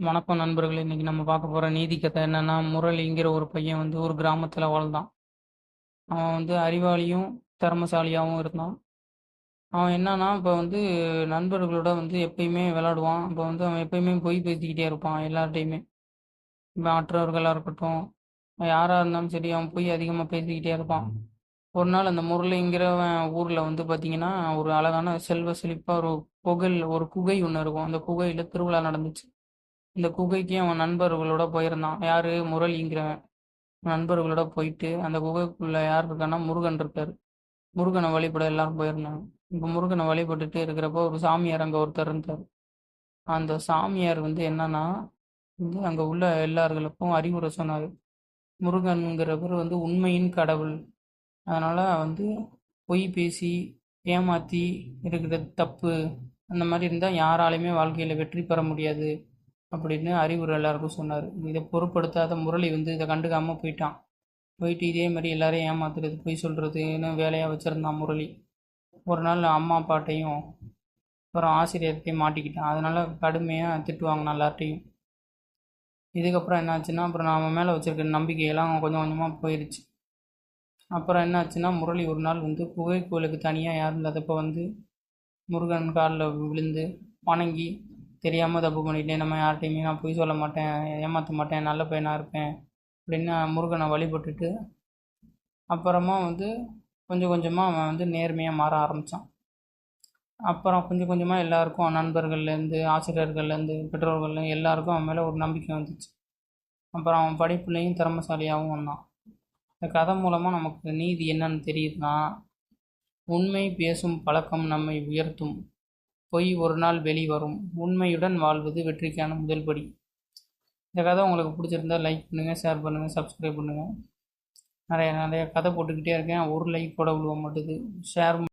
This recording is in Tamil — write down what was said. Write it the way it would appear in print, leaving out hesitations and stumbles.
வணக்கம் நண்பர்களே! இன்னைக்கு நம்ம பார்க்க போற நீதி கதை என்னன்னா, முரளிங்கிற ஒரு பையன் வந்து ஒரு கிராமத்துல வாழ்ந்தான். அவன் வந்து அறிவாளியும், திறமைசாலியாவும் இருந்தான். அவன் என்னன்னா, இப்ப வந்து நண்பர்களோட வந்து எப்பயுமே விளையாடுவான். அப்ப வந்து அவன் எப்பயுமே பொய் பேசிக்கிட்டே இருப்பான் எல்லார்ட்டயுமே. மற்றவர்களா இருக்கட்டும், யாரா இருந்தாலும் சரி, அவன் பொய் அதிகமா பேசிக்கிட்டே இருப்பான். ஒரு நாள் அந்த முரளிங்கிறவன் ஊர்ல வந்து பார்த்தீங்கன்னா, ஒரு அழகான செல்வ செழிப்பா ஒரு குகை ஒண்ணு இருக்கும். அந்த குகையில திருவிழா நடந்துச்சு. இந்த குகைக்கு அவன் நண்பர்களோட போயிருந்தான். யாரு? முரளிங்கிறவன். நண்பர்களோட போயிட்டு, அந்த குகைக்குள்ள யார் இருக்கான்னா, முருகன் இருக்காரு. முருகன வழிபட எல்லாரும் போயிருந்தாங்க. இப்ப முருகன வழிபட்டுட்டு இருக்கிறப்போ, ஒரு சாமியார் அங்க ஒருத்தர் இருந்தாரு. அந்த சாமியார் வந்து என்னன்னா, வந்து அங்க உள்ள எல்லார்களுக்கும் அறிவுரை சொன்னாரு. முருகன்கிறவர் வந்து உண்மையின் கடவுள். அதனால வந்து பொய் பேசி, ஏமாத்தி இருக்கிறது தப்பு. அந்த மாரி இருந்தா யாராலயுமே வாழ்க்கையில வெற்றி பெற முடியாது. அப்படின்னு அறிவுரை எல்லாருக்கும் சொன்னாரு. இத பொருட்படுத்தாத முரளி வந்து இத கண்டுக்காம போயிட்டான். போயிட்டு இதே மாரி எல்லாரையும் ஏமாத்துறது, பொய் சொல்றதுன்னு வேலையா வச்சிருந்தான் முரளி. ஒரு நாள் அம்மா அப்பாட்டையும், அப்புறம் ஆசிரியர்கிட்டயும் மாட்டிக்கிட்டான். அதனால கடுமையா திட்டுவாங்கனான் எல்லார்ட்டயும். இதுக்கப்புறம் என்னாச்சுன்னா, அப்புறம் நான் அவன் மேல வச்சிருக்க நம்பிக்கையெல்லாம் கொஞ்சம் கொஞ்சமா போயிருச்சு. அப்புறம் என்னாச்சுன்னா, முரளி ஒரு நாள் வந்து குகை கோயிலுக்கு தனியா யாரும் இல்லாதப்ப வந்து முருகன் கால்ல விழுந்து வணங்கி, தெரியாம தப்பு பண்ணிட்டேன். நம்ம யார்ட்டயுமே நான் பொய் சொல்ல மாட்டேன், ஏமாத்த மாட்டேன், நல்ல பையனா இருப்பேன் அப்படின்னு முருகனை வழிபட்டுட்டு, அப்புறமா வந்து கொஞ்சம் கொஞ்சமாக அவன் வந்து நேர்மையாக மாற ஆரம்பித்தான். அப்புறம் கொஞ்சம் கொஞ்சமாக எல்லாருக்கும் நண்பர்கள்லேருந்து, ஆசிரியர்கள்லேருந்து, பெற்றோர்கள்லேருந்து எல்லாருக்கும் அவன் மேலே ஒரு நம்பிக்கை வந்துச்சு. அப்புறம் அவன் படிப்புலேயும் திறமைசாலியாகவும் வந்தான். இந்த கதை மூலமாக நமக்கு நீதி என்னன்னு தெரியுதுன்னா, உண்மை பேசும் பழக்கம் நம்மை உயர்த்தும். பொய் ஒரு நாள் வெளிவரும். உண்மையுடன் வாழ்வது வெற்றிக்கான முதல் படி. இந்த கதை உங்களுக்கு பிடிச்சிருந்தா லைக் பண்ணுங்கள், ஷேர் பண்ணுங்கள், சப்ஸ்கிரைப் பண்ணுங்கள். நிறைய நிறைய கதை போட்டுக்கிட்டே இருக்கேன். ஒரு லைக் கூட விழுவ மாட்டுது. ஷேர்